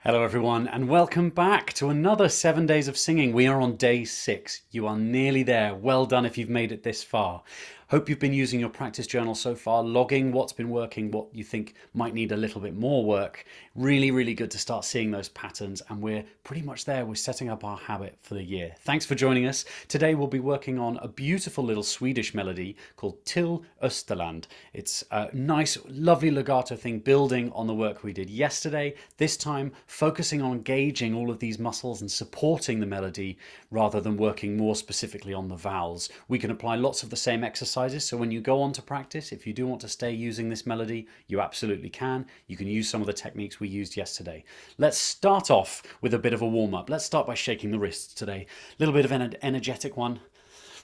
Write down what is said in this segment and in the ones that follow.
Hello everyone and welcome back to another 7 days of singing. We are on day 6. You are nearly there. Well done if you've made it this far. Hope you've been using your practice journal so far, logging what's been working, what you think might need a little bit more work. Really good to start seeing those patterns, and we're pretty much there. We're setting up our habit for the year. Thanks for joining us. Today we'll be working on a beautiful little Swedish melody called Till Österland. It's a nice, lovely legato thing building on the work we did yesterday. This time focusing on engaging all of these muscles and supporting the melody rather than working more specifically on the vowels. We can apply lots of the same exercises, so when you go on to practice, if you do want to stay using this melody, you absolutely can. You can use some of the techniques we used yesterday. Let's start off with a bit of a warm-up. Let's start by shaking the wrists today. A little bit of an energetic one.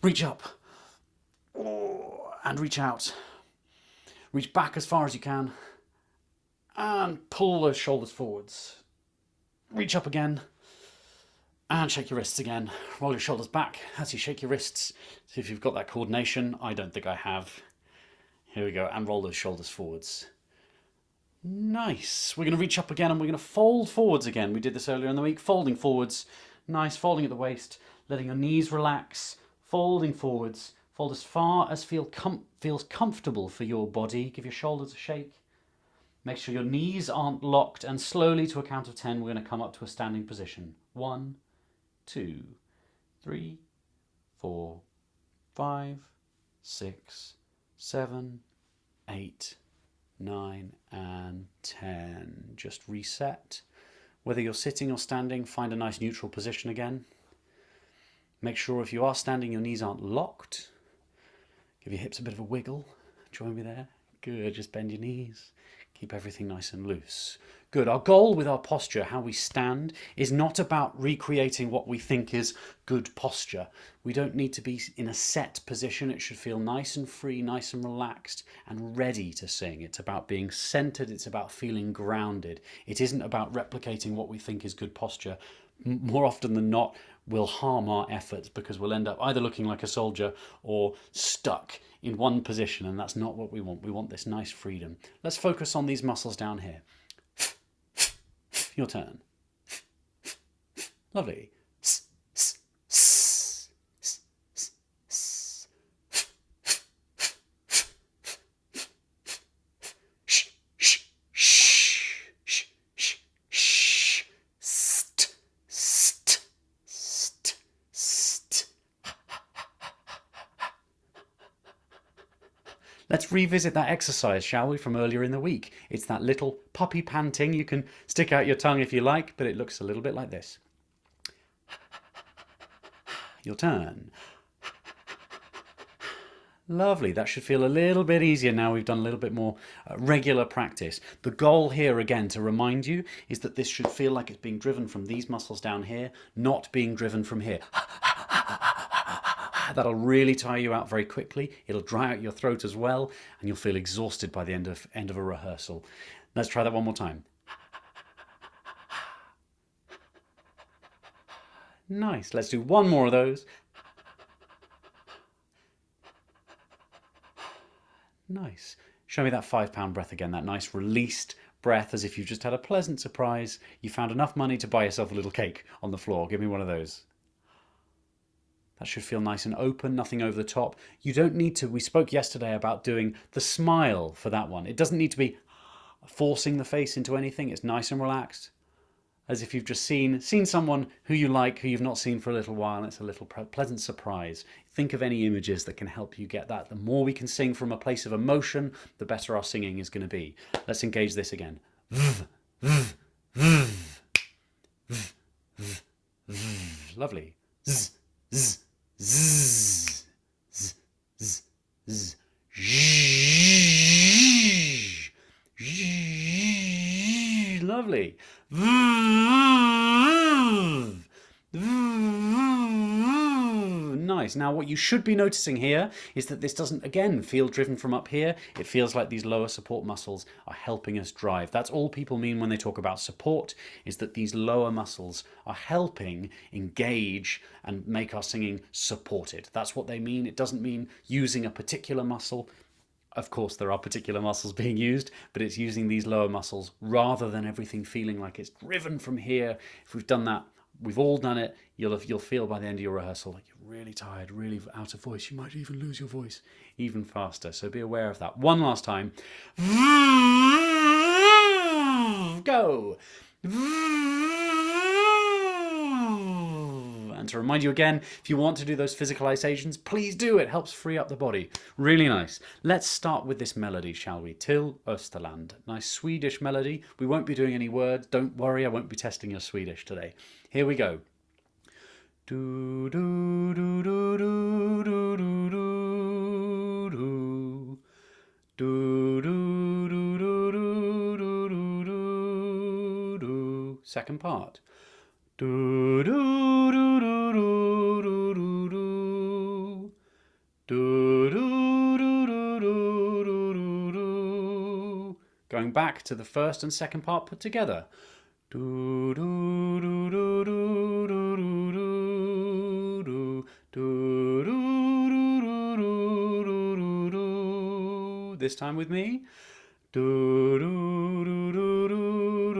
Reach up and reach out. Reach back as far as you can and pull those shoulders forwards. Reach up again and shake your wrists again. Roll your shoulders back as you shake your wrists. See if you've got that coordination. I don't think I have. Here we go, and roll those shoulders forwards. Nice. We're going to reach up again and we're going to fold forwards again. We did this earlier in the week, folding forwards. Nice, folding at the waist, letting your knees relax, folding forwards. Fold as far as feels comfortable for your body. Give your shoulders a shake. Make sure your knees aren't locked, and slowly to a count of 10 we're going to come up to a standing position. 1, 2, 3, 4, 5, 6, 7, 8, 9 and 10. Just reset. Whether you're sitting or standing, find a nice neutral position again. Make sure if you are standing your knees aren't locked. Give your hips a bit of a wiggle. Join me there. Good, just bend your knees. Keep everything nice and loose. Good. Our goal with our posture, how we stand, is not about recreating what we think is good posture. We don't need to be in a set position. It should feel nice and free, nice and relaxed and ready to sing. It's about being centered. It's about feeling grounded. It isn't about replicating what we think is good posture. More often than not, we'll harm our efforts because we'll end up either looking like a soldier or stuck in one position, and that's not what we want. We want this nice freedom. Let's focus on these muscles down here. Your turn. Lovely. Let's revisit that exercise, shall we, from earlier in the week. It's that little puppy panting. You can stick out your tongue if you like, but it looks a little bit like this. Your turn. Lovely. That should feel a little bit easier now we've done a little bit more regular practice. The goal here, again, to remind you, is that this should feel like it's being driven from these muscles down here, not being driven from here. That'll really tire you out very quickly. It'll dry out your throat as well, and you'll feel exhausted by the end of a rehearsal. Let's try that one more time. Nice. Let's do one more of those. Nice. Show me that 5-pound breath again, that nice released breath as if you've just had a pleasant surprise. You found enough money to buy yourself a little cake on the floor. Give me one of those. That should feel nice and open, nothing over the top. You don't need to, we spoke yesterday about doing the smile for that one. It doesn't need to be forcing the face into anything. It's nice and relaxed, as if you've just seen someone who you like, who you've not seen for a little while, and it's a little pleasant surprise. Think of any images that can help you get that. The more we can sing from a place of emotion, the better our singing is going to be. Let's engage this again. Lovely. Z, z. Zzz, zzz, zzz, zzz, zzzz, zzzz, lovely. Nice. Now what you should be noticing here is that this doesn't, again, feel driven from up here. It feels like these lower support muscles are helping us drive. That's all people mean when they talk about support, is that these lower muscles are helping engage and make our singing supported. That's what they mean. It doesn't mean using a particular muscle. Of course, there are particular muscles being used, but it's using these lower muscles rather than everything feeling like it's driven from here. If we've done that, we've all done it. You'll feel by the end of your rehearsal like you're really tired, really out of voice. You might even lose your voice even faster. So be aware of that. One last time. Go. And to remind you again, if you want to do those physicalizations, please do. It helps free up the body. Really nice. Let's start with this melody, shall we? Till Österland. Nice Swedish melody. We won't be doing any words. Don't worry, I won't be testing your Swedish today. Here we go. Do do do do do do do do do do do do do do do do. Second part. Do do do do do do do do do do do do do do. Going back to the first and second part put together. Do do do do do do do do do do do do do. This time with me. Do do do do do do do.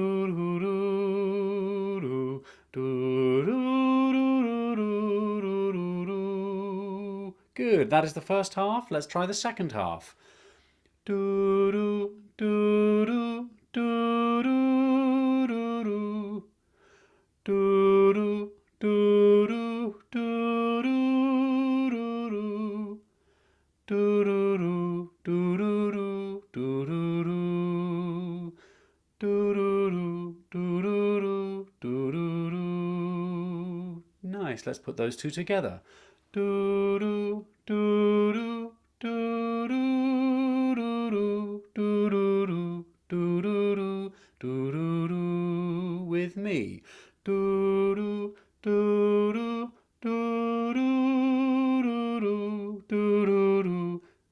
Good, that is the first half. Let's try the second half. Do do do do do do do do do do do do do. Nice, let's put those two together. Do do do do do do do do do do do do do with me. Do do do do do do do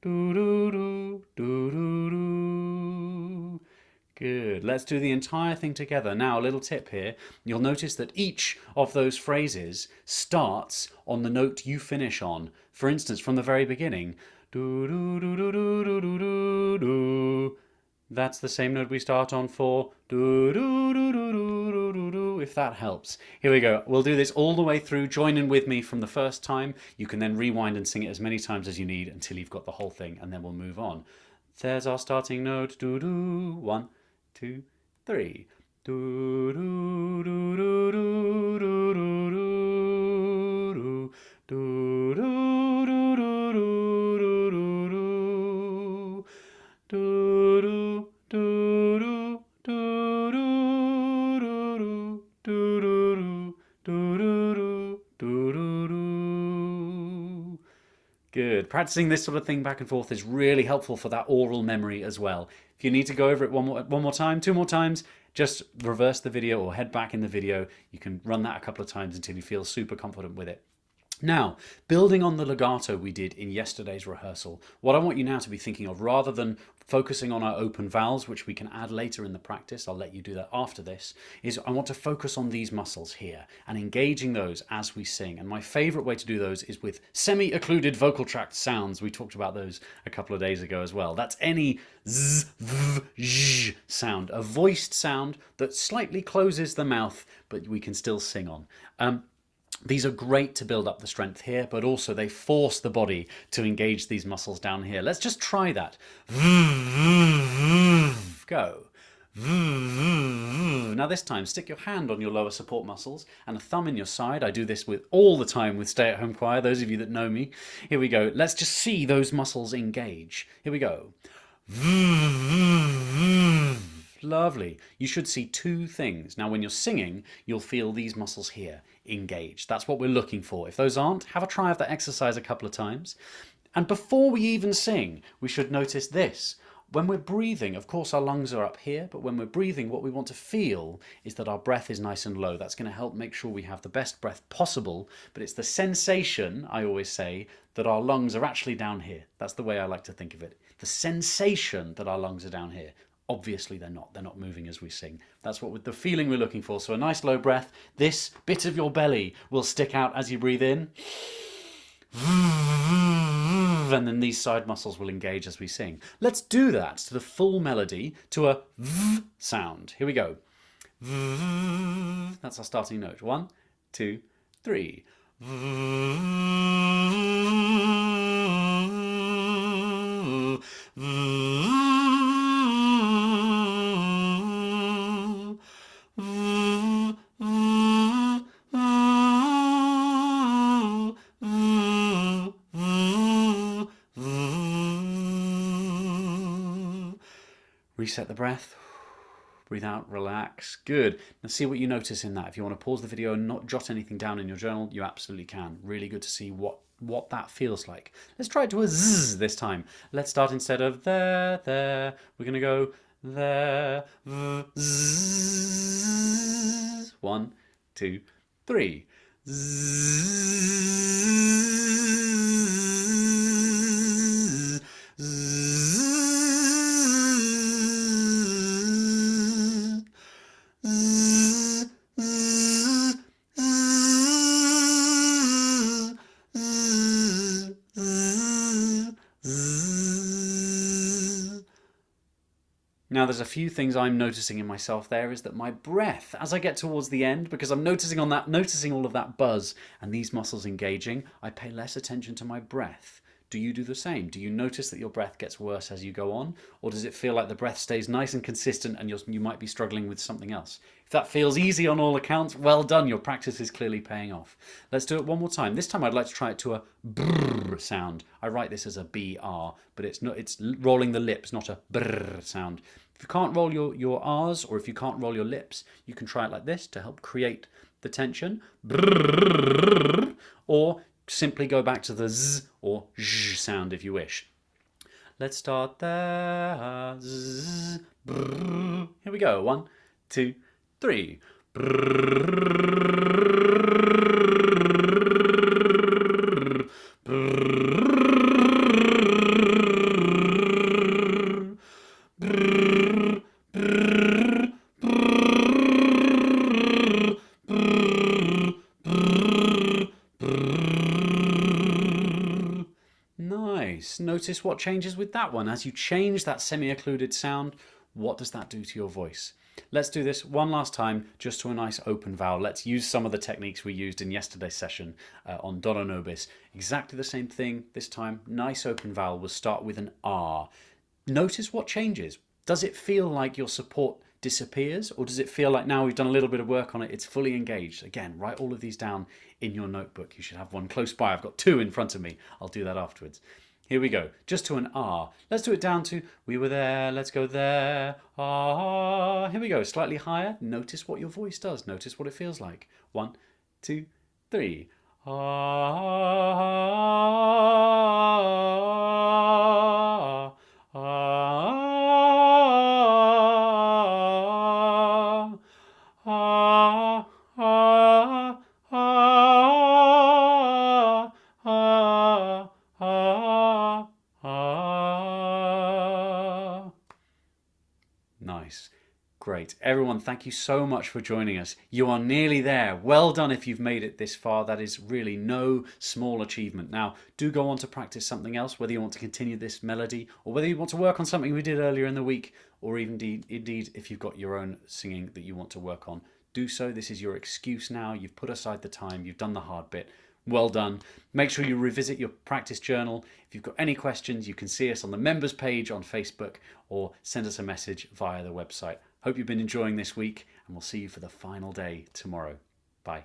do do do do. Good. Let's do the entire thing together. Now, a little tip here. You'll notice that each of those phrases starts on the note you finish on. For instance, from the very beginning, do do do do do do do do do. That's the same note we start on for do do do do do do do. If that helps. Here we go. We'll do this all the way through. Join in with me from the first time. You can then rewind and sing it as many times as you need until you've got the whole thing, and then we'll move on. There's our starting note. Do do. 1, 2, 3. Do do do do do do do do do do do do do do do do. Good. Practicing this sort of thing back and forth is really helpful for that oral memory as well. If you need to go over it one more time, 2 more times, just reverse the video or head back in the video. You can run that a couple of times until you feel super confident with it. Now, building on the legato we did in yesterday's rehearsal, what I want you now to be thinking of, rather than focusing on our open vowels, which we can add later in the practice, I'll let you do that after this, is I want to focus on these muscles here and engaging those as we sing. And my favorite way to do those is with semi-occluded vocal tract sounds. We talked about those a couple of days ago as well. That's any z, v, zh sound, a voiced sound that slightly closes the mouth, but we can still sing on. These are great to build up the strength here, but also they force the body to engage these muscles down here. Let's just try that. Go. Now this time, stick your hand on your lower support muscles and a thumb in your side. I do this with all the time with Stay at Home Choir, those of you that know me. Here we go. Let's just see those muscles engage. Here we go. Lovely. You should see 2 things. Now when you're singing, you'll feel these muscles here engaged. That's what we're looking for. If those aren't, have a try of that exercise a couple of times. And before we even sing, we should notice this. When we're breathing, of course our lungs are up here, but when we're breathing, what we want to feel is that our breath is nice and low. That's going to help make sure we have the best breath possible, but it's the sensation, I always say, that our lungs are actually down here. That's the way I like to think of it. The sensation that our lungs are down here. Obviously they're not moving as we sing. That's what with the feeling we're looking for. So a nice low breath. This bit of your belly will stick out as you breathe in. and then these side muscles will engage as we sing. Let's do that to the full melody to a v sound. Here we go. That's our starting note. 1, 2, 3. Reset the breath. Breathe out, relax. Good. Now see what you notice in that. If you want to pause the video and not jot anything down in your journal, you absolutely can. Really good to see what that feels like. Let's try it to a zzz this time. Let's start instead of there, there. We're going to go there, zzz. 1, 2, 3. Zzz, zzz. Now there's a few things I'm noticing in myself there is that my breath, as I get towards the end, because I'm noticing all of that buzz and these muscles engaging, I pay less attention to my breath. Do you do the same? Do you notice that your breath gets worse as you go on? Or does it feel like the breath stays nice and consistent and you might be struggling with something else? If that feels easy on all accounts, well done, your practice is clearly paying off. Let's do it one more time. This time I'd like to try it to a brrr sound. I write this as a BR, but it's rolling the lips, not a brrr sound. If you can't roll your R's, or if you can't roll your lips, you can try it like this to help create the tension. Brrr, or simply go back to the Z or zh sound if you wish. Let's start there. Z, brrr. Here we go. 1, 2, 3. Brrr, brrr, brrr, brrr, brrr. Nice. Notice what changes with that one. As you change that semi-occluded sound, what does that do to your voice? Let's do this one last time, just to a nice open vowel. Let's use some of the techniques we used in yesterday's session on Dona Nobis. Exactly the same thing this time. Nice open vowel. We'll start with an R. Notice what changes. Does it feel like your support disappears, or does it feel like now we've done a little bit of work on it, it's fully engaged? Again, write all of these down in your notebook. You should have one close by. I've got 2 in front of me. I'll do that afterwards. Here we go, just to an R. Let's do it down to we were there, let's go there, ah. Here we go, slightly higher. Notice what your voice does. Notice what it feels like. 1, 2, 3. Ah, ah, ah, ah, ah, ah, ah, ah. Nice. Great. Everyone, thank you so much for joining us. You are nearly there. Well done if you've made it this far. That is really no small achievement. Now, do go on to practice something else, whether you want to continue this melody or whether you want to work on something we did earlier in the week, or even indeed if you've got your own singing that you want to work on. Do so. This is your excuse now. You've put aside the time. You've done the hard bit. Well done. Make sure you revisit your practice journal. If you've got any questions, you can see us on the members page on Facebook or send us a message via the website. Hope you've been enjoying this week, and we'll see you for the final day tomorrow. Bye.